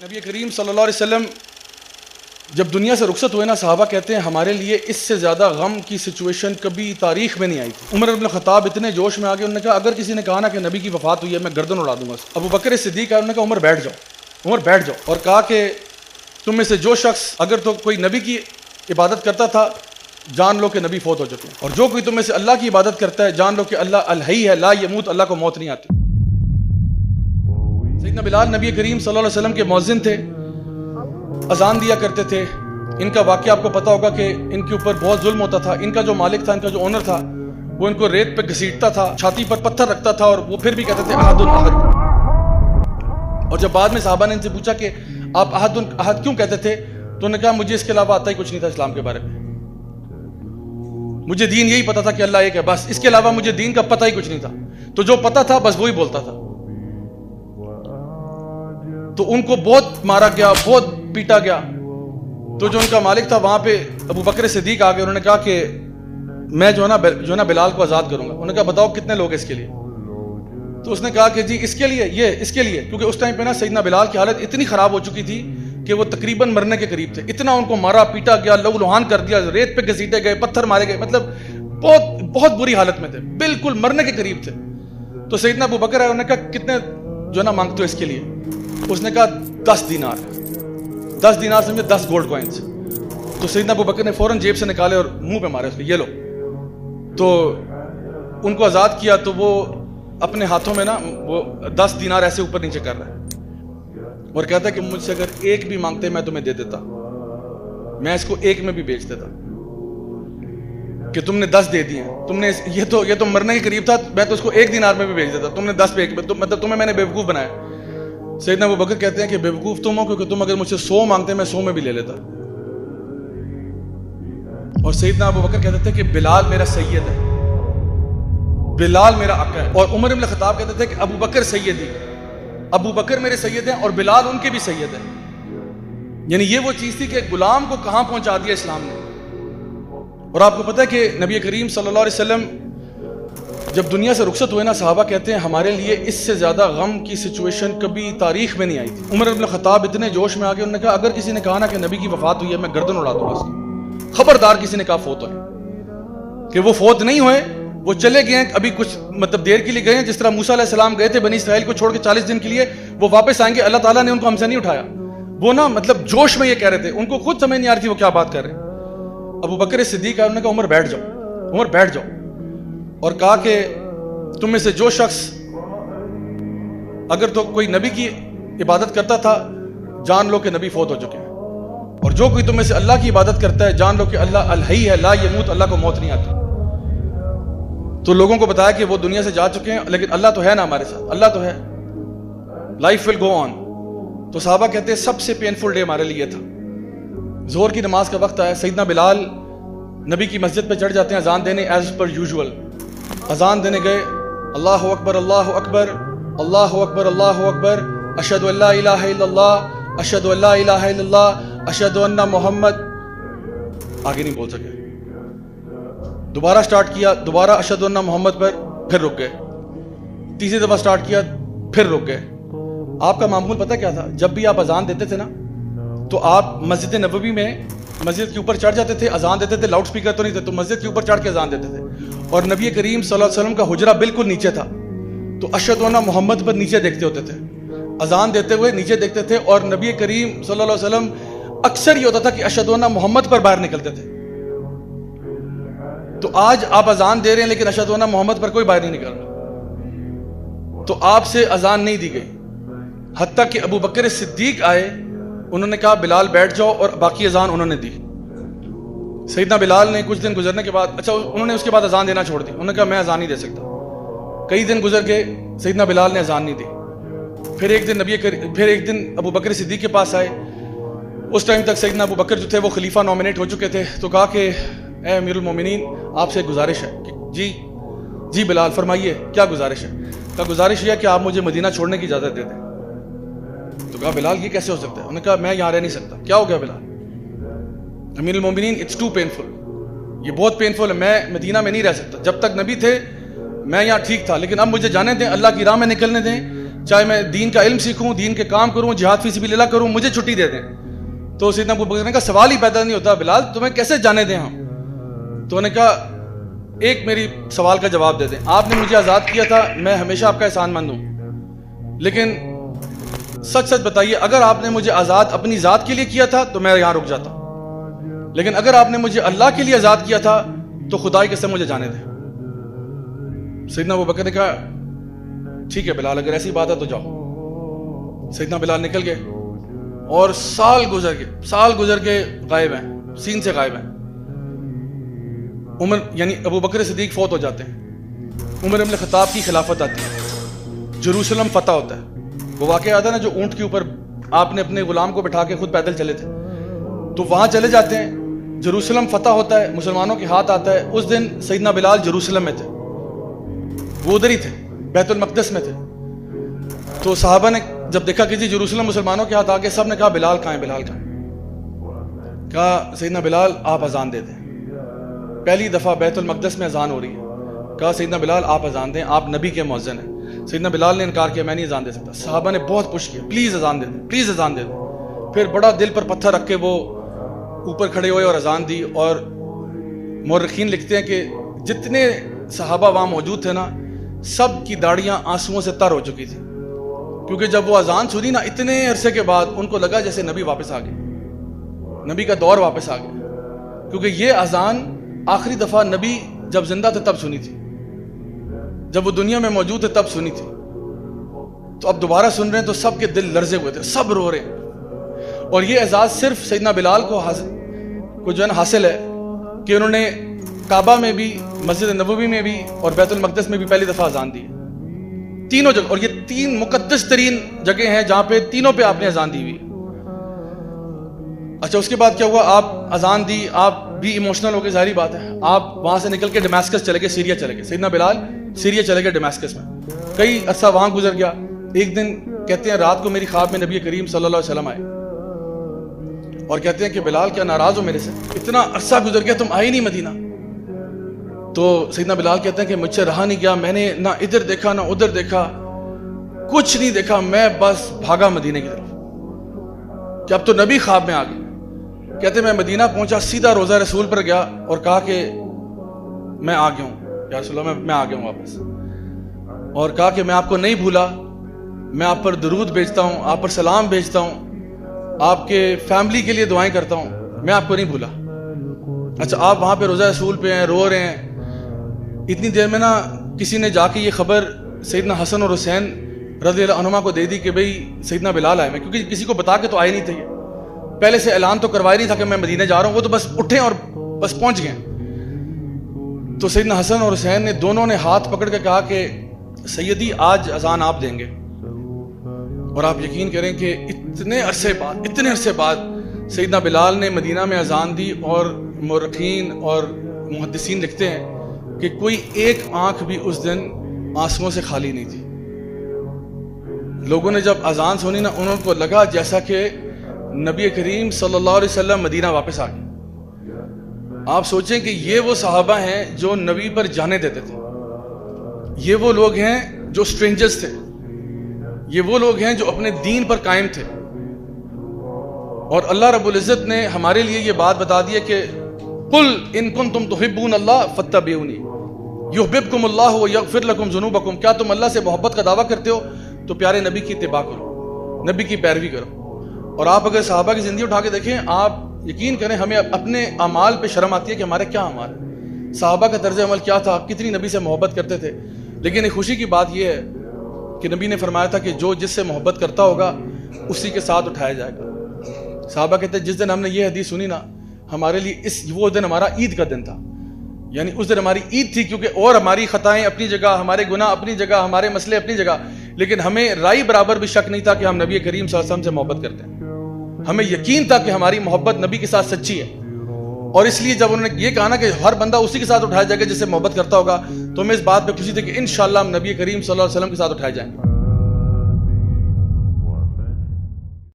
نبی کریم صلی اللہ علیہ وسلم جب دنیا سے رخصت ہوئے نا، صحابہ کہتے ہیں ہمارے لیے اس سے زیادہ غم کی سچویشن کبھی تاریخ میں نہیں آئی تھی۔ عمر بن الخطاب اتنے جوش میں آگے، انہوں نے کہا اگر کسی نے کہا نا کہ نبی کی وفات ہوئی ہے میں گردن اڑا دوں گا۔ ابو بکر صدیق ہے، انہوں نے کہا عمر بیٹھ جاؤ، عمر بیٹھ جاؤ، اور کہا کہ تم میں سے جو شخص اگر تو کوئی نبی کی عبادت کرتا تھا جان لو کہ نبی فوت ہو چکے ہیں، اور جو کوئی تم میں سے اللہ کی عبادت کرتا ہے جان لو کہ اللہ الحی ہے، لا یموت، اللہ کو موت نہیں آتی۔ سیدنا بلال نبی کریم صلی اللہ علیہ وسلم کے مؤذن تھے، اذان دیا کرتے تھے۔ ان کا واقعہ آپ کو پتا ہوگا کہ ان کے اوپر بہت ظلم ہوتا تھا۔ ان کا جو مالک تھا، ان کا جو اونر تھا، وہ ان کو ریت پہ گھسیٹتا تھا، چھاتی پر پتھر رکھتا تھا، اور وہ پھر بھی کہتے تھے احد احد۔ اور جب بعد میں صحابہ نے ان سے پوچھا کہ آپ احد احد کیوں کہتے تھے، تو انہوں نے کہا مجھے اس کے علاوہ آتا ہی کچھ نہیں تھا اسلام کے بارے میں، مجھے دین یہی پتا تھا کہ اللہ ایک ہے، بس اس کے علاوہ مجھے دین کا پتہ ہی کچھ نہیں تھا، تو جو پتہ تھا بس وہی بولتا تھا۔ تو ان کو بہت مارا گیا، بہت پیٹا گیا۔ تو جو ان کا مالک تھا وہاں پہ ابو بکر صدیق آ گئے، انہوں نے کہا کہ میں جو ہے نا بلال کو آزاد کروں گا۔ انہوں نے کہا بتاؤ کتنے لوگ اس کے لیے؟ تو اس نے کہا کہ جی اس کے لیے، یہ اس کے لیے، کیونکہ اس ٹائم پہ نا سیدنا بلال کی حالت اتنی خراب ہو چکی تھی کہ وہ تقریباً مرنے کے قریب تھے۔ اتنا ان کو مارا پیٹا گیا، لہو لہان کر دیا، ریت پہ گھسیٹے گئے، پتھر مارے گئے، مطلب بہت بہت بری حالت میں تھے، بالکل مرنے کے قریب تھے۔ تو سیدنا ابو بکر ہے، انہوں نے کہا کتنے جو ہے نا مانگتے ہو اس کے لیے؟ اس نے کہا 10 دینار، 10 دینار سمجھے 10 گولڈ کوائنز۔ تو سیدنا ابو بکر نے فوراً جیب سے نکالے اور منہ پہ مارے اس کو، یہ لو۔ تو ان کو آزاد کیا، تو وہ اپنے ہاتھوں میں نا وہ 10 دینار ایسے اوپر نیچے کر رہا ہے اور کہتا ہے کہ مجھ سے اگر ایک بھی مانگتے میں تمہیں دے دیتا، میں اس کو ایک میں بھی بیچ دیتا، کہ تم نے 10 دے دیے، تم نے یہ تو مرنے کے قریب تھا، میں تو اس کو 1 دینار میں بھی بیچ دیتا، تم نے 10 پہ مطلب تمہیں میں نے بیوقوف بنایا۔ سیدنا ابو بکر کہتے ہیں کہ بیوقوف تم ہو، کیونکہ تم اگر مجھ سے 100 مانگتے میں 100 میں بھی لے لیتا۔ اور سیدنا ابو بکر کہتے تھے کہ بلال میرا سید ہے، بلال میرا آقا ہے۔ اور عمر بن الخطاب کہتے تھے کہ ابو بکر سیدی، ابو بکر میرے سید ہیں اور بلال ان کے بھی سید ہیں۔ یعنی یہ وہ چیز تھی کہ غلام کو کہاں پہنچا دیا اسلام نے۔ اور آپ کو پتہ ہے کہ نبی کریم صلی اللہ علیہ وسلم جب دنیا سے رخصت ہوئے نا، صحابہ کہتے ہیں ہمارے لیے اس سے زیادہ غم کی سچویشن کبھی تاریخ میں نہیں آئی تھی۔ عمر بن الخطاب اتنے جوش میں آ گئے، انہوں نے کہا اگر کسی نے کہا نا کہ نبی کی وفات ہوئی ہے میں گردن اڑا دوں گا اس کی۔ خبردار کسی نے کہا فوت ہوئے، کہ وہ فوت نہیں ہوئے، وہ چلے گئے ہیں، ابھی کچھ مطلب دیر کے لیے گئے ہیں، جس طرح موسیٰ علیہ السلام گئے تھے بنی اسرائیل کو چھوڑ کے 40 دن کے لیے، وہ واپس آئیں گے، اللہ تعالیٰ نے ان کو ہم سے نہیں اٹھایا۔ وہ نا مطلب جوش میں یہ کہہ رہے تھے، ان کو خود سمجھ نہیں آ رہی تھی وہ کیا بات کر رہے ہیں۔ ابو بکر صدیق ہے، انہوں نے کہا عمر بیٹھ جاؤ، عمر بیٹھ جاؤ، اور کہا کہ تم میں سے جو شخص اگر تو کوئی نبی کی عبادت کرتا تھا جان لو کہ نبی فوت ہو چکے ہیں، اور جو کوئی تم میں سے اللہ کی عبادت کرتا ہے جان لو کہ اللہ الحی ہے، لا یموت، اللہ کو موت نہیں آتی۔ تو لوگوں کو بتایا کہ وہ دنیا سے جا چکے ہیں، لیکن اللہ تو ہے نا ہمارے ساتھ، اللہ تو ہے، لائف ول گو آن۔ تو صحابہ کہتے ہیں سب سے پینفل ڈے ہمارے لیے تھا۔ ظہر کی نماز کا وقت آیا، سیدنا بلال نبی کی مسجد پہ چڑھ جاتے ہیں اذان دینے، ایز پر یوزول اذان دینے گئے، اللہ اکبر اللہ اکبر اللہ اکبر اللہ اکبر، اشہد ان لا الہ الا اللہ اشہد ان لا الہ الا اللہ اشہد ان محمد، آگے نہیں بول سکے، دوبارہ سٹارٹ کیا، دوبارہ اشہد ان محمد پر، پھر رک گئے، تیسری دفعہ سٹارٹ کیا، پھر رک گئے۔ آپ کا معمول پتہ کیا تھا؟ جب بھی آپ اذان دیتے تھے نا تو آپ مسجد نبوی میں مسجد کے اوپر چڑھ جاتے تھے، اذان دیتے تھے، لاؤڈ سپیکر تو نہیں تھے، تو مسجد کے اوپر چڑھ کے اذان دیتے تھے، اور نبی کریم صلی اللہ علیہ وسلم کا حجرہ بالکل نیچے تھا، تو اشہد ان محمد پر نیچے دیکھتے ہوتے تھے، اذان دیتے ہوئے نیچے دیکھتے تھے، اور نبی کریم صلی اللہ علیہ وسلم اکثر یہ ہوتا تھا کہ اشہد ان محمد پر باہر نکلتے تھے۔ تو آج آپ اذان دے رہے ہیں لیکن اشہد ان محمد پر کوئی باہر نہیں نکل رہا، تو آپ سے اذان نہیں دی گئی، حتیٰ کہ ابو بکر صدیق آئے، انہوں نے کہا بلال بیٹھ جاؤ، اور باقی اذان انہوں نے دی۔ سیدنا بلال نے کچھ دن گزرنے کے بعد، اچھا انہوں نے اس کے بعد اذان دینا چھوڑ دی، انہوں نے کہا میں اذان نہیں دے سکتا۔ کئی دن گزر گئے، سیدنا بلال نے اذان نہیں دی۔ پھر ایک دن ابو بکر صدیق کے پاس آئے، اس ٹائم تک سیدنا ابو بکر جو تھے وہ خلیفہ نومینیٹ ہو چکے تھے، تو کہا کہ اے امیر المومنین آپ سے ایک گزارش ہے۔ کہ جی بلال فرمائیے کیا گزارش ہے؟ کہا گزارش یہ ہے کہ آپ مجھے مدینہ چھوڑنے کی اجازت دے دیں۔ تو کہا بلال یہ کیسے ہو سکتا ہے؟ انہوں نے کہا میں یہاں رہ نہیں سکتا۔ کیا ہو گیا بلال؟ امیر المومنین اٹس ٹو پینفل، یہ بہت پینفل ہے، میں مدینہ میں نہیں رہ سکتا، جب تک نبی تھے میں یہاں ٹھیک تھا، لیکن اب مجھے جانے دیں، اللہ کی راہ میں نکلنے دیں، چاہے میں دین کا علم سیکھوں, دین کے کام کروں, جہاد فی سبیل اللہ کروں, مجھے چھٹی دے دیں. تو سیدنا ابو بکر نے کہا سوال ہی پیدا نہیں ہوتا بلال, تمہیں کیسے جانے دیں ہم. تو انہوں نے کہا ایک میری سوال کا جواب دے دیں, آپ نے مجھے آزاد کیا تھا, میں ہمیشہ آپ کا احسان مند ہوں, لیکن سچ سچ بتائیے اگر آپ نے مجھے آزاد اپنی ذات کے لیے کیا تھا تو میں یہاں رک جاتا, لیکن اگر آپ نے مجھے اللہ کے لیے آزاد کیا تھا تو خدا کی قسم مجھے جانے دیں. سیدنا ابو بکر نے کہا ٹھیک ہے بلال, اگر ایسی بات ہے تو جاؤ. سیدنا بلال نکل گئے اور سال گزر کے غائب ہیں, سین سے غائب ہیں. عمر یعنی ابو بکر صدیق فوت ہو جاتے ہیں, عمر ابن خطاب کی خلافت آتی ہے, جروسلم فتح ہوتا ہے. وہ واقعہ یاد ہے نا جو اونٹ کے اوپر آپ نے اپنے غلام کو بٹھا کے خود پیدل چلے تھے, تو وہاں چلے جاتے ہیں, جروسلم فتح ہوتا ہے, مسلمانوں کے ہاتھ آتا ہے. اس دن سیدنا بلال جروسلم میں تھے, وہ ادھر ہی تھے, بیت المقدس میں تھے. تو صحابہ نے جب دیکھا کہ جی جروسلم مسلمانوں کے ہاتھ آ گئے, سب نے کہا بلال کہاں ہے, بلال کہاں ہے. کہا سیدنا بلال آپ اذان دے دیں. پہلی دفعہ بیت المقدس میں اذان ہو رہی ہے. کہا سیدنا بلال آپ اذان دیں, آپ نبی کے مؤذن ہیں. سیدنا بلال نے انکار کیا, میں نہیں اذان دے سکتا. صحابہ نے بہت پش کیا, پلیز اذان دے دیں, پلیز اذان دے دیں. پھر بڑا دل پر پتھر رکھ کے وہ اوپر کھڑے ہوئے اور اذان دی. اور مورخین لکھتے ہیں کہ جتنے صحابہ وہاں موجود تھے نا, سب کی داڑیاں آنسوؤں سے تر ہو چکی تھی, کیونکہ جب وہ اذان سنی نا اتنے عرصے کے بعد ان کو لگا جیسے نبی واپس آ گئے, نبی کا دور واپس آ گیا. کیونکہ یہ اذان آخری دفعہ نبی جب زندہ تھے تب سنی تھی, جب وہ دنیا میں موجود تھے تب سنی تھی. تو اب دوبارہ سن رہے ہیں تو سب کے دل لرزے ہوئے تھے, سب رو رہے ہیں. اور یہ اعزاز صرف سیدنا بلال کو جو ہے نا حاصل ہے کہ انہوں نے کعبہ میں بھی, مسجد نبوی میں بھی اور بیت المقدس میں بھی پہلی دفعہ اذان دی, تینوں جگہ. اور یہ تین مقدس ترین جگہ ہیں جہاں پہ تینوں پہ آپ نے اذان دی ہوئی. اچھا اس کے بعد کیا ہوا, آپ اذان دی, آپ بھی ایموشنل ہو گئے, ظاہری بات ہے. آپ وہاں سے نکل کے ڈماسکس چلے گئے, سیریا چلے گئے. سیدنا بلال سیریا چلے گئے ڈماسکس میں, کئی عرصہ وہاں گزر گیا. ایک دن کہتے ہیں رات کو میری خواب میں نبی کریم صلی اللہ علیہ وسلم آئے اور کہتے ہیں کہ بلال کیا ناراض ہو میرے سے, اتنا عرصہ گزر گیا تم آئے نہیں مدینہ. تو سیدنا بلال کہتے ہیں کہ مجھ سے رہا نہیں گیا, میں نے نہ ادھر دیکھا نہ ادھر دیکھا, کچھ نہیں دیکھا, میں بس بھاگا مدینے کی طرف کہ اب تو نبی خواب میں آ گئے. کہتے ہیں میں مدینہ پہنچا, سیدھا روضہ رسول پر گیا اور کہا کہ میں آ گیا ہوں یا رسول اللہ, میں آ گیا ہوں واپس. اور کہا کہ میں آپ کو نہیں بھولا, میں آپ پر درود بھیجتا ہوں, آپ پر سلام بھیجتا ہوں, آپ کے فیملی کے لیے دعائیں کرتا ہوں, میں آپ کو نہیں بھولا. اچھا آپ وہاں پہ روضہ رسول پہ ہیں, رو رہے ہیں. اتنی دیر میں نا کسی نے جا کے یہ خبر سیدنا حسن اور حسین رضی اللہ عنہما کو دے دی کہ بھئی سیدنا بلال آئے. میں کیونکہ کسی کو بتا کے تو آئے نہیں تھے, پہلے سے اعلان تو کروایا نہیں تھا کہ میں مدینہ جا رہا ہوں, وہ تو بس اٹھے اور بس پہنچ گئے. تو سیدنا حسن اور حسین نے دونوں نے ہاتھ پکڑ کے کہا کہ سیدی آج اذان آپ دیں گے. اور آپ یقین کریں کہ اتنے عرصے بعد سیدنا بلال نے مدینہ میں اذان دی. اور مورخین اور محدثین لکھتے ہیں کہ کوئی ایک آنکھ بھی اس دن آنسوؤں سے خالی نہیں تھی. لوگوں نے جب اذان سنی نا, انہوں کو لگا جیسا کہ نبی کریم صلی اللہ علیہ وسلم مدینہ واپس آ گئے. آپ سوچیں کہ یہ وہ صحابہ ہیں جو نبی پر جانے دیتے تھے, یہ وہ لوگ ہیں جو سٹرینجرز تھے, یہ وہ لوگ ہیں جو اپنے دین پر قائم تھے. اور اللہ رب العزت نے ہمارے لیے یہ بات بتا دی ہے کہ قل ان کنتم تحبون اللہ فاتبعونی یحببکم اللہ ویغفر لکم ذنوبکم. کیا تم اللہ سے محبت کا دعویٰ کرتے ہو تو پیارے نبی کی اتباع کرو, نبی کی پیروی کرو. اور آپ اگر صحابہ کی زندگی اٹھا کے دیکھیں, آپ یقین کریں ہمیں اپنے اعمال پہ شرم آتی ہے کہ ہمارے کیا اعمال ہیں, صحابہ کا طرز عمل کیا تھا, کتنی نبی سے محبت کرتے تھے. لیکن ایک خوشی کی بات یہ ہے کہ نبی نے فرمایا تھا کہ جو جس سے محبت کرتا ہوگا اسی کے ساتھ اٹھایا جائے گا. صحابہ کہتے ہیں جس دن ہم نے یہ حدیث سنی نا, ہمارے لیے وہ دن ہمارا عید کا دن تھا. یعنی اس دن ہماری عید تھی, کیونکہ اور ہماری خطائیں اپنی جگہ, ہمارے گناہ اپنی جگہ, ہمارے مسئلے اپنی جگہ, لیکن ہمیں رائی برابر بھی شک نہیں تھا کہ ہم نبی کریم صلی اللہ علیہ وسلم سے محبت کرتے ہیں. ہمیں یقین تھا کہ ہماری محبت نبی کے ساتھ سچی ہے. اور اس لیے جب انہوں نے یہ کہا نا کہ ہر بندہ اسی کے ساتھ اٹھایا جائے گا جس سے محبت کرتا ہوگا, تو ہمیں اس بات پہ خوشی تھی کہ انشاءاللہ ہم نبی کریم صلی اللہ علیہ وسلم کے ساتھ اٹھائے جائیں گے.